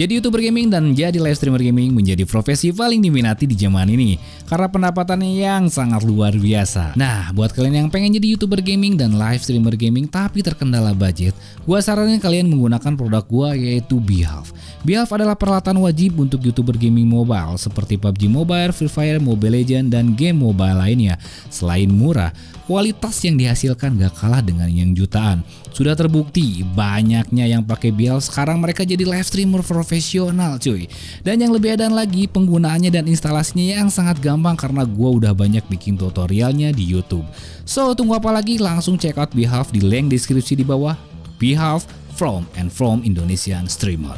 Jadi YouTuber gaming dan jadi live streamer gaming menjadi profesi paling diminati di zaman ini karena pendapatannya yang sangat luar biasa. Nah, buat kalian yang pengen jadi YouTuber gaming dan live streamer gaming tapi terkendala budget, gua saranin kalian menggunakan produk gua yaitu Beehive. Beehive adalah peralatan wajib untuk YouTuber gaming mobile seperti PUBG Mobile, Free Fire, Mobile Legends, dan game mobile lainnya. Selain murah, kualitas yang dihasilkan gak kalah dengan yang jutaan. Sudah terbukti banyaknya yang pakai Beehive sekarang mereka jadi live streamer profesional cuy. Dan yang lebih edan lagi, penggunaannya dan instalasinya yang sangat gampang karena gua udah banyak bikin tutorialnya di YouTube. So tunggu apa lagi, langsung check out Beehive di link deskripsi di bawah. Beehive from Indonesian streamer.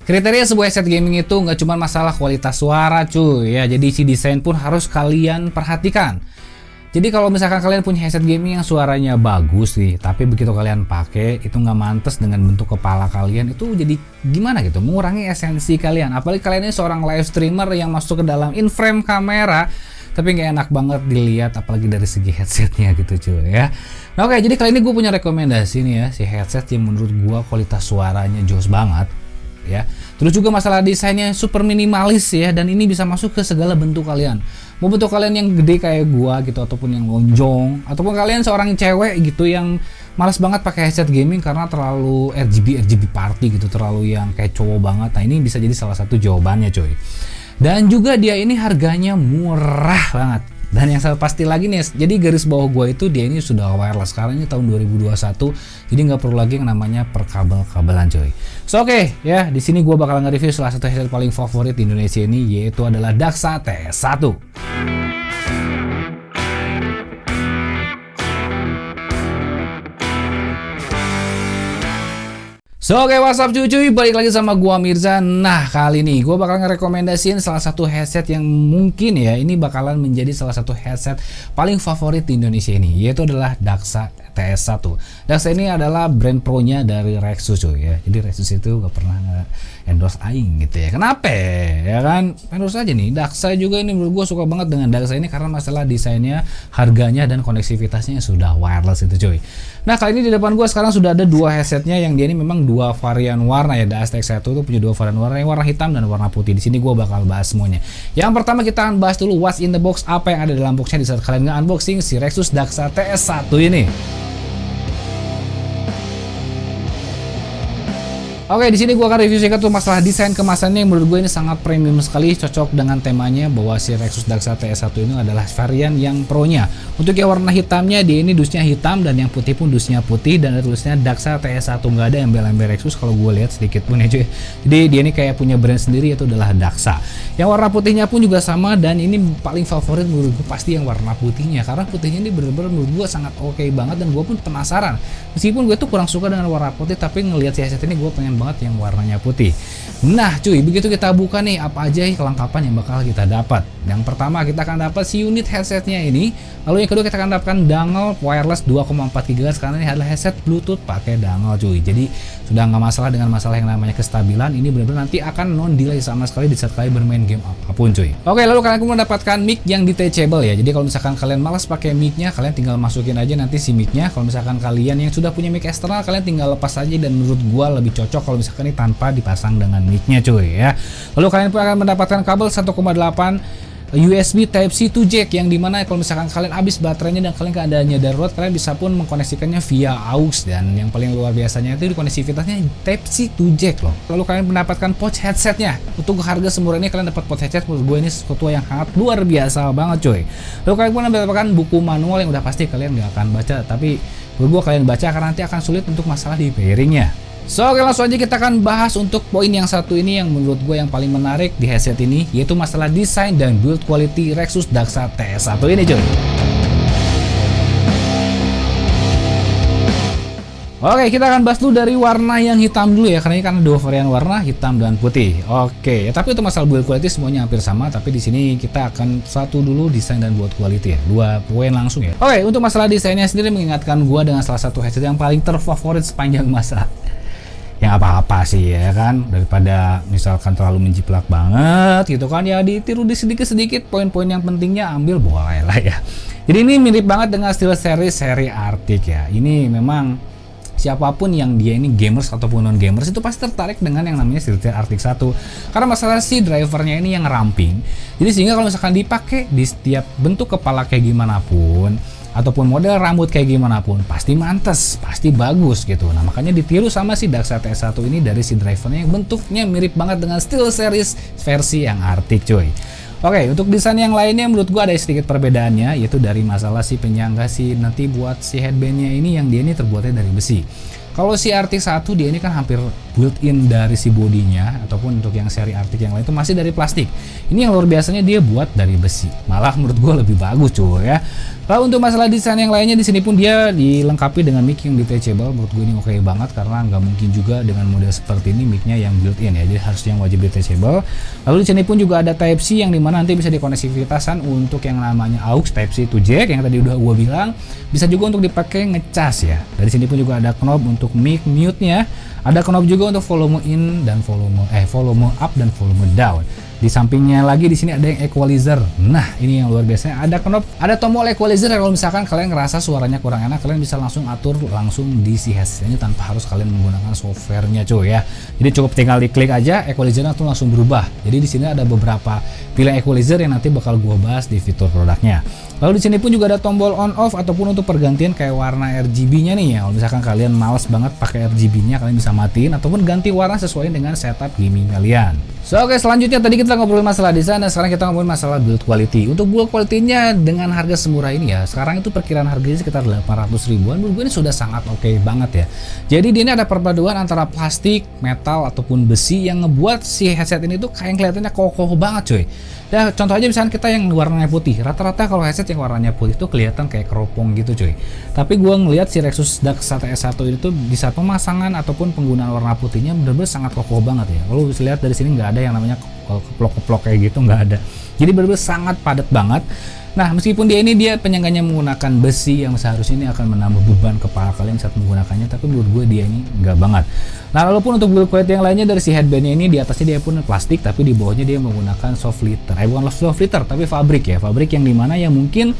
Kriteria sebuah headset gaming itu nggak cuma masalah kualitas suara cuy ya, jadi isi desain pun harus kalian perhatikan. Jadi kalau misalkan kalian punya headset gaming yang suaranya bagus nih, tapi begitu kalian pakai itu nggak mantes dengan bentuk kepala kalian, itu jadi gimana gitu, mengurangi esensi kalian. Apalagi kalian ini seorang live streamer yang masuk ke dalam in-frame kamera, tapi nggak enak banget dilihat apalagi dari segi headsetnya gitu cuy ya. Nah, oke, jadi kali ini gue punya rekomendasi nih ya, si headset yang menurut gue kualitas suaranya jos banget ya. Terus juga masalah desainnya super minimalis ya, dan ini bisa masuk ke segala bentuk kalian. Mau bentuk kalian yang gede kayak gua gitu, ataupun yang lonjong, ataupun kalian seorang cewek gitu yang malas banget pakai headset gaming karena terlalu RGB party gitu, terlalu yang kayak cowok banget. Nah, ini bisa jadi salah satu jawabannya coy. Dan juga dia ini harganya murah banget. Dan yang pasti lagi nih, jadi garis bawah gua itu dia ini sudah wireless. Sekarang ini tahun 2021, jadi nggak perlu lagi yang namanya perkabel-kabelan coy. So oke, ya, di sini gua bakal nge-review salah satu headset paling favorit di Indonesia ini, yaitu adalah Daxa TS1. So oke, what's up cuy, balik lagi sama gua Mirza. Nah, kali ini gua bakal ngerekomendasiin salah satu headset yang mungkin ya ini bakalan menjadi salah satu headset paling favorit di Indonesia ini, yaitu adalah Daxa TS1. Daxa ini adalah brand pro-nya dari Rexus cuy ya. Jadi Rexus itu gak pernah endorse aing gitu ya. Kenapa? Ya kan, endorse aja nih. Daxa juga ini menurut gua suka banget dengan Daxa ini karena masalah desainnya, harganya, dan konektivitasnya sudah wireless itu cuy. Nah, kali ini di depan gua sekarang sudah ada dua headsetnya yang dia ini memang dua varian warna ya. Daxa TS1 itu punya dua varian warna, yang warna hitam dan warna putih. Di sini gua bakal bahas semuanya. Yang pertama kita akan bahas dulu what's in the box, apa yang ada dalam boxnya di saat kalian nge-unboxing si Rexus Daxa TS1 ini. Oke, di sini gua akan review sedikit tuh masalah desain kemasannya yang menurut gue ini sangat premium sekali, cocok dengan temanya bahwa si Rexus Daxa TS1 ini adalah varian yang pro-nya. Untuk yang warna hitamnya dia ini dusnya hitam dan yang putih pun dusnya putih dan ada tulisnya Daxa TS1, nggak ada embel-embel Rexus kalau gue lihat sedikit pun ya cuy. Jadi dia ini kayak punya brand sendiri, yaitu adalah Daxa. Yang warna putihnya pun juga sama, dan ini paling favorit menurut gue pasti yang warna putihnya karena putihnya ini bener-bener menurut gue sangat oke banget, dan gue pun penasaran. Meskipun gue tuh kurang suka dengan warna putih, tapi ngelihat si headset ini gue pengen banget yang warnanya putih. Nah cuy, begitu kita buka nih, apa aja kelengkapan yang bakal kita dapat. Yang pertama kita akan dapat si unit headsetnya ini. Lalu yang kedua kita akan dapatkan dongle wireless 2,4 GHz karena ini adalah headset Bluetooth pakai dongle cuy. Jadi sudah nggak masalah dengan masalah yang namanya kestabilan. Ini benar-benar nanti akan non delay sama sekali di saat kalian bermain game apapun cuy. Oke, lalu kalian pun mendapatkan mic yang detachable ya. Jadi kalau misalkan kalian malas pakai micnya, kalian tinggal masukin aja nanti si micnya. Kalau misalkan kalian yang sudah punya mic eksternal, kalian tinggal lepas aja, dan menurut gua lebih cocok kalau misalkan ini tanpa dipasang dengan micnya cuy ya. Lalu kalian pun akan mendapatkan kabel 1,8 USB Type-C to jack, yang dimana kalau misalkan kalian habis baterainya dan kalian keadaannya darurat, kalian bisa pun mengkoneksikannya via aux, dan yang paling luar biasanya itu di konektivitasnya Type-C to jack loh. Lalu kalian mendapatkan pouch headsetnya. Untuk harga semurah ini kalian dapat pouch headset, menurut gue ini sesuatu yang sangat luar biasa banget coy. Lalu kalian pun mendapatkan buku manual yang udah pasti kalian nggak akan baca, tapi menurut gue kalian baca karena nanti akan sulit untuk masalah di pairingnya. So oke, langsung aja kita akan bahas untuk poin yang satu ini yang menurut gue yang paling menarik di headset ini, yaitu masalah desain dan build quality Rexus Daxa TS1 ini cuy. Oke, kita akan bahas dulu dari warna yang hitam dulu ya, karena ini kan dua varian warna, hitam dan putih. Oke, tapi untuk masalah build quality semuanya hampir sama, tapi di sini kita akan satu dulu desain dan build quality ya, dua poin langsung ya. Oke, untuk masalah desainnya sendiri mengingatkan gua dengan salah satu headset yang paling terfavorit sepanjang masa. Yang apa-apa sih ya kan, daripada misalkan terlalu menjiplak banget gitu kan, ya ditiru di sedikit-sedikit, poin-poin yang pentingnya ambil boleh lah ya. Jadi ini mirip banget dengan seri Arctic ya. Ini memang siapapun yang dia ini gamers ataupun non gamers itu pasti tertarik dengan yang namanya Street Arctic 1. Karena masalah si drivernya ini yang ramping. Jadi sehingga kalau misalkan dipakai di setiap bentuk kepala kayak gimana pun ataupun model rambut kayak gimana pun pasti mantes, pasti bagus gitu. Nah makanya ditiru sama si Daxa TS1 ini dari si drivernya yang bentuknya mirip banget dengan SteelSeries versi yang Arctic cuy. Oke, untuk desain yang lainnya menurut gua ada sedikit perbedaannya, yaitu dari masalah si penyangga si nanti buat si headbandnya ini yang dia ini terbuatnya dari besi. Kalau si Arctic 1 dia ini kan hampir built-in dari si bodinya, ataupun untuk yang seri Arctic yang lain itu masih dari plastik. Ini yang luar biasanya dia buat dari besi. Malah menurut gue lebih bagus cuy ya. Lalu untuk masalah desain yang lainnya di sini pun dia dilengkapi dengan mic yang detachable. Menurut gue ini oke banget karena nggak mungkin juga dengan model seperti ini mic-nya yang built-in ya. Jadi harus yang wajib detachable. Lalu di sini pun juga ada Type C yang dimana nanti bisa dikoneksitivitasan untuk yang namanya aux Type C to jack yang tadi udah gue bilang. Bisa juga untuk dipakai ngecas ya. Dari sini pun juga ada knob untuk mic mute-nya. Ada knob juga untuk volume in dan volume up dan volume down. Di sampingnya lagi di sini ada yang equalizer. Nah, ini yang luar biasa. Ada knob, ada tombol equalizer kalau misalkan kalian ngerasa suaranya kurang enak, kalian bisa langsung atur langsung di si headsetnya tanpa harus kalian menggunakan softwarenya cuy ya. Jadi cukup tinggal diklik aja, equalizernya tuh langsung berubah. Jadi di sini ada beberapa pilihan equalizer yang nanti bakal gua bahas di fitur produknya. Lalu di sini pun juga ada tombol on off ataupun untuk pergantian kayak warna RGB-nya nih ya. Kalau misalkan kalian males banget pakai RGB-nya, kalian bisa matiin ataupun ganti warna sesuai dengan setup gaming kalian. So oke, selanjutnya tadi kita ngobrolin masalah desain dan sekarang kita ngobrolin masalah build quality. Untuk build quality-nya dengan harga semurah ini ya, sekarang itu perkiraan harganya sekitar 800 ribuan. Menurut gue ini sudah sangat oke banget ya. Jadi dia ini ada perpaduan antara plastik, metal ataupun besi yang ngebuat si headset ini tuh kayak kelihatannya kokoh banget cuy. Ya contoh aja misalnya kita yang warnanya putih, rata-rata kalau headset yang warnanya putih tuh kelihatan kayak keropong gitu cuy. Tapi gue ngelihat si Rexus Daxa TS1 ini tuh di saat pemasangan ataupun penggunaan warna putihnya benar-benar sangat kokoh banget ya. Kalau bisa lihat dari sini nggak ada yang namanya keplok-keplok kayak gitu, nggak ada. Jadi benar-benar sangat padat banget. Nah meskipun dia penyangganya menggunakan besi yang seharusnya ini akan menambah beban kepala kalian saat menggunakannya, tapi menurut gue dia ini nggak banget. Nah walaupun untuk build quality yang lainnya dari si headbandnya ini di atasnya dia pun plastik, tapi di bawahnya dia menggunakan soft leather. Bukan soft leather tapi fabrik ya, fabrik yang dimana yang mungkin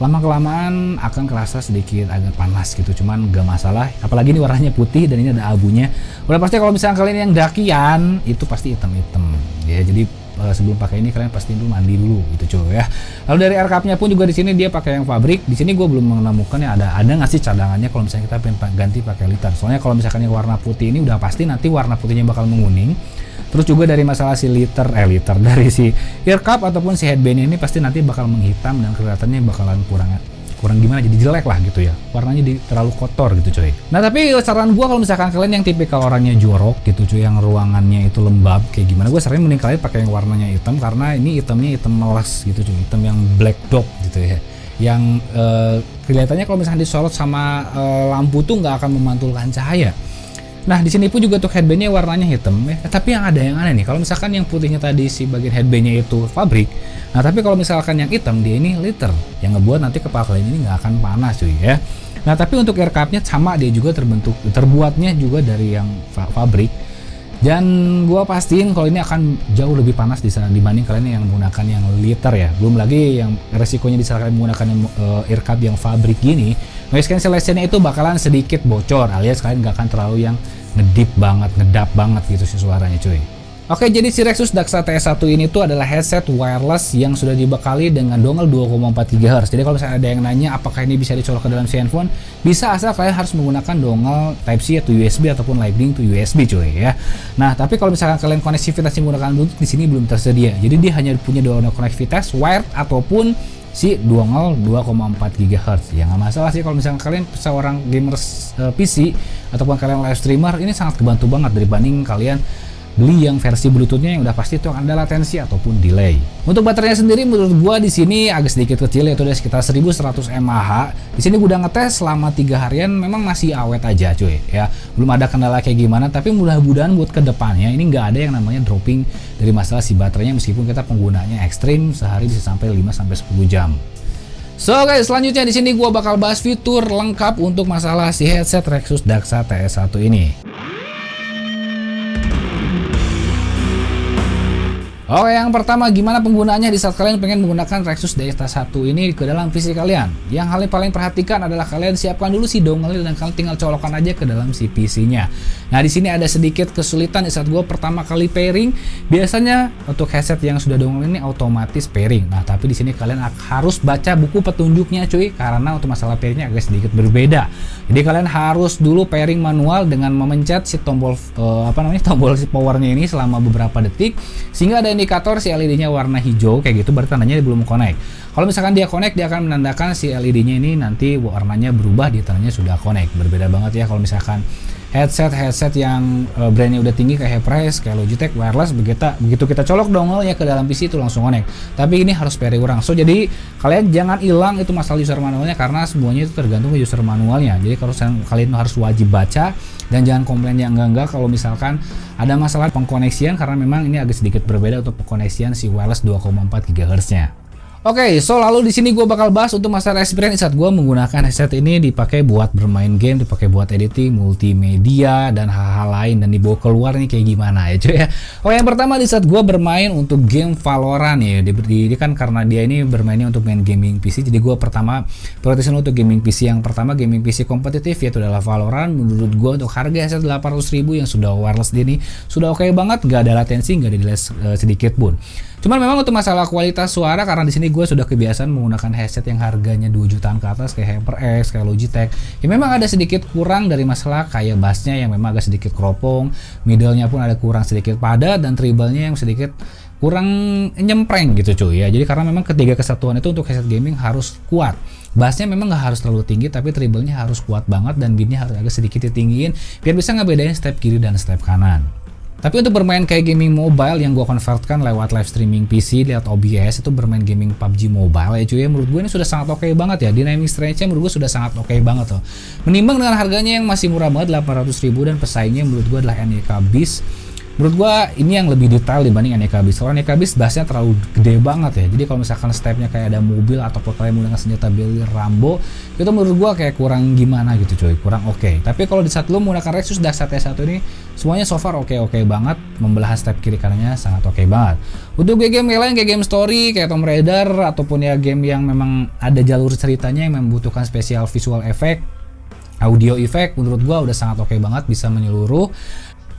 lama-kelamaan akan kerasa sedikit agak panas gitu, cuman gak masalah. Apalagi ini warnanya putih dan ini ada abunya. Udah pasti kalau misalnya kalian yang dakian itu pasti hitam-hitam ya. Jadi sebelum pakai ini kalian pasti dulu mandi dulu gitu cuy ya. Lalu dari air cup-nya pun juga di sini dia pakai yang fabrik. Di sini gue belum menemukan ya ada nggak sih cadangannya kalau misalnya kita pengen ganti pakai liter. Soalnya kalau misalkan yang warna putih ini udah pasti nanti warna putihnya bakal menguning. Terus juga dari masalah si liter dari si ear cup ataupun si headband ini pasti nanti bakal menghitam dan kelihatannya bakalan kurang gimana, jadi jelek lah gitu ya, warnanya jadi terlalu kotor gitu cuy. Nah tapi saran gua kalau misalkan kalian yang tipikal orangnya jorok gitu cuy, yang ruangannya itu lembab kayak gimana, gue sering mending kalian pakai yang warnanya hitam karena ini hitamnya hitam melas gitu cuy, hitam yang black dog gitu ya, yang kelihatannya kalau misalkan disorot sama lampu tuh nggak akan memantulkan cahaya. Nah di sini pun juga tuh headbandnya warnanya hitam ya, tapi yang ada yang aneh nih, kalau misalkan yang putihnya tadi si bagian headbandnya itu fabrik, nah tapi kalau misalkan yang hitam dia ini liter, yang ngebuat nanti kepala kalian ini nggak akan panas cuy ya. Nah tapi untuk air cup-nya sama, dia juga terbuatnya juga dari yang fabrik, dan gua pastiin kalau ini akan jauh lebih panas dibanding kalian yang menggunakan yang liter ya. Belum lagi yang resikonya di saat kalian menggunakan air cup yang fabrik gini, noise cancellation-nya itu bakalan sedikit bocor, alias kalian nggak akan terlalu yang ngedap banget gitu sih suaranya cuy. Oke, jadi si Rexus Daxa TS1 ini tuh adalah headset wireless yang sudah dibekali dengan dongle 2,4 GHz. Jadi kalau misalnya ada yang nanya apakah ini bisa dicolok ke dalam si handphone, bisa, asal kalian harus menggunakan dongle Type C atau USB ataupun Lightning to USB cuy ya. Nah, tapi kalau misalkan kalian konektivitasnya menggunakan Bluetooth, di sini belum tersedia. Jadi dia hanya punya dongle konektivitas wired ataupun si dongle 2,4 GHz. Ya nggak masalah sih kalau misalkan kalian seorang gamers PC ataupun kalian live streamer, ini sangat kebantu banget dibanding kalian beli yang versi Bluetooth-nya yang udah pasti tuh ada latensi ataupun delay. Untuk baterainya sendiri menurut gua di sini agak sedikit kecil, yaitu ada sekitar 1100 mAh. Di sini gua udah ngetes selama 3 harian, memang masih awet aja cuy ya. Belum ada kendala kayak gimana, tapi mudah-mudahan buat kedepannya ini nggak ada yang namanya dropping dari masalah si baterainya, meskipun kita penggunaannya ekstrim, sehari bisa sampai 5-10 jam. So guys, selanjutnya di sini gua bakal bahas fitur lengkap untuk masalah si headset Rexus Daxa TS1 ini. Oke, yang pertama gimana penggunaannya di saat kalian pengen menggunakan Rexus DX1 ini ke dalam PC kalian. Yang hal yang paling perhatikan adalah kalian siapkan dulu si dongle dan kalian tinggal colokan aja ke dalam si PC-nya. Nah, di sini ada sedikit kesulitan di saat gue pertama kali pairing. Biasanya untuk headset yang sudah dongle ini otomatis pairing. Nah, tapi di sini kalian harus baca buku petunjuknya cuy, karena untuk masalah pairingnya agak sedikit berbeda. Jadi kalian harus dulu pairing manual dengan memencet si tombol tombol si powernya ini selama beberapa detik, sehingga ada indikator si LED-nya warna hijau kayak gitu, berarti tandanya dia belum connect. Kalau misalkan dia connect, dia akan menandakan si LED-nya ini nanti warnanya berubah, dia tandanya sudah connect. Berbeda banget ya kalau misalkan headset yang brandnya udah tinggi kayak HyperX, kayak Logitech wireless, begitu kita colok dongle ya ke dalam PC itu langsung connect. Tapi ini harus pairing ulang. So jadi kalian jangan hilang itu masalah user manualnya, karena semuanya itu tergantung ke user manualnya. Jadi kalau kalian harus wajib baca dan jangan komplain yang enggak kalau misalkan ada masalah pengkoneksian, karena memang ini agak sedikit berbeda untuk pengkoneksian si wireless 2,4 GHz-nya. Oke, so lalu di sini gue bakal bahas untuk masalah experience saat gue menggunakan headset ini dipakai buat bermain game, dipakai buat editing, multimedia dan hal-hal lain, dan dibawa keluar nih kayak gimana ya cuy ya. Oh, yang pertama di saat gue bermain untuk game Valorant ya, dia kan karena dia ini bermainnya untuk main gaming PC, jadi gue pertama prioritasin untuk gaming PC. Yang pertama gaming PC kompetitif yaitu adalah Valorant. Menurut gue untuk harga headset 800.000 yang sudah wireless ini sudah oke banget, gak ada latensi, gak ada delay sedikit pun. Cuman memang untuk masalah kualitas suara, karena di sini gue sudah kebiasaan menggunakan headset yang harganya 2 jutaan ke atas kayak HyperX, kayak Logitech. Ya memang ada sedikit kurang dari masalah kayak bassnya yang memang agak sedikit keropong, middle-nya pun ada kurang sedikit padat, dan treble-nya yang sedikit kurang nyempreng gitu cuy ya. Jadi karena memang ketiga kesatuan itu untuk headset gaming harus kuat. Bassnya memang nggak harus terlalu tinggi, tapi treble-nya harus kuat banget, dan beat-nya harus agak sedikit ditinggiin biar bisa ngebedain step kiri dan step kanan. Tapi untuk bermain kayak gaming mobile yang gue convertkan lewat live streaming PC, lihat OBS, itu bermain gaming PUBG Mobile ya cuy ya, menurut gue ini sudah sangat oke banget ya. Dynamic range-nya menurut gue sudah sangat oke banget loh. Menimbang dengan harganya yang masih murah banget 800.000, dan pesaingnya menurut gue adalah NEK Beast. Menurut gua ini yang lebih detail dibanding NEK Beast. Soalnya NEK Beast bassnya terlalu gede banget ya. Jadi kalau misalkan stepnya kayak ada mobil ataupun kalian menggunakan senjata beli Rambo, itu menurut gua kayak kurang gimana gitu coy, kurang oke. Tapi kalau di saat lu menggunakan Rexus DX1 ini, semuanya so far oke banget. Membelahan step kiri kanannya sangat oke banget. Untuk game lain kayak game story, kayak Tomb Raider, ataupun ya game yang memang ada jalur ceritanya yang membutuhkan special visual effect, audio effect, menurut gua udah sangat oke banget, bisa menyeluruh.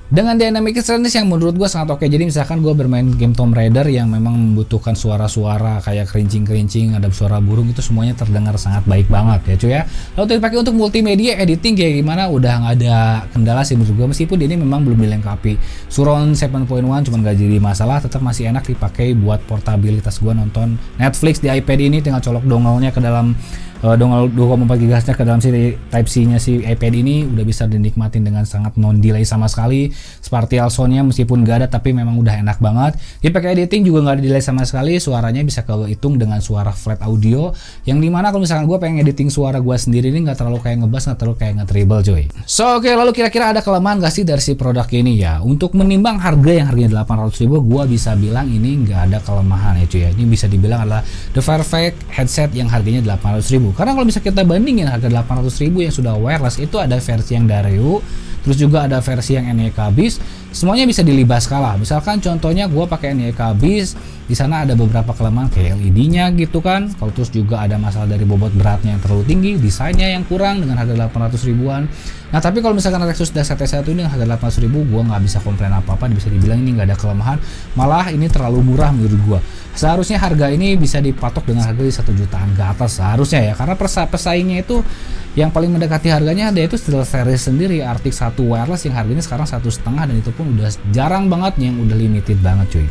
Dengan dynamic range yang menurut gue sangat oke. Jadi misalkan gue bermain game Tomb Raider yang memang membutuhkan suara-suara kayak kerincing-kerincing, ada suara burung, itu semuanya terdengar sangat baik banget ya cuy ya. Lalu dipakai untuk multimedia editing kayak gimana, udah nggak ada kendala sih menurut gue, meskipun ini memang belum dilengkapi surround 7.1, cuman gak jadi masalah, tetap masih enak dipakai buat portabilitas. Gue nonton Netflix di iPad ini tinggal colok dongle-nya ke dalam dongle 2,4 GHz ke dalam si Type-C-nya si iPad ini, udah bisa dinikmatin dengan sangat non delay sama sekali. Spartial sound-nya meskipun gak ada, tapi memang udah enak banget. Dipakai editing juga gak ada delay sama sekali. Suaranya bisa kehitung dengan suara flat audio, yang dimana kalau misalkan gue pengen editing suara gue sendiri ini gak terlalu kayak ngebass, gak terlalu kayak nge-treble cuy. So oke, lalu kira-kira ada kelemahan gak sih dari si produk ini ya? Untuk menimbang harga yang harganya 800.000, gue bisa bilang ini gak ada kelemahan ya cuy ya. Ini bisa dibilang adalah the perfect headset yang harganya 800.000. Karena kalau bisa kita bandingin harga 800.000 yang sudah wireless, itu ada versi yang Dario, terus juga ada versi yang NEK Beast, semuanya bisa dilibas kalah. Misalkan contohnya gue pakai NEK Beast, di sana ada beberapa kelemahan kayak LED-nya gitu kan. Kalau terus juga ada masalah dari bobot beratnya yang terlalu tinggi, desainnya yang kurang dengan harga 800 ribuan. Nah tapi kalau misalkan Rexus DX1 ini harga 800 ribu, gue nggak bisa komplain apa-apa, bisa dibilang ini nggak ada kelemahan, malah ini terlalu murah menurut gue. Seharusnya harga ini bisa dipatok dengan harga di 1 jutaan ke atas seharusnya ya, karena pesaingnya itu yang paling mendekati harganya ada itu SteelSeries sendiri, Arctic 1 wireless yang harganya sekarang 1,5, dan itu pun udah jarang banget, yang udah limited banget cuy.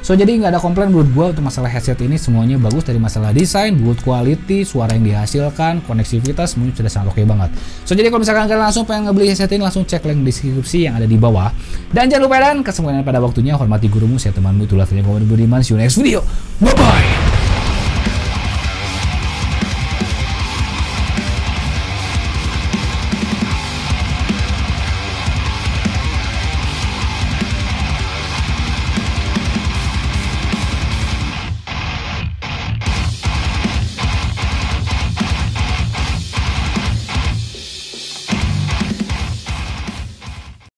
So jadi nggak ada komplain menurut gue untuk masalah headset ini, semuanya bagus dari masalah desain, build quality, suara yang dihasilkan, koneksivitas, semuanya sudah sangat oke banget. So jadi kalau misalkan kalian langsung pengen ngebeli headset ini, langsung cek link deskripsi yang ada di bawah. Dan jangan lupa, dan kesempatan pada waktunya, hormati gurumu, saya temanmu, itulah tanya komen budiman, see you next video, bye bye.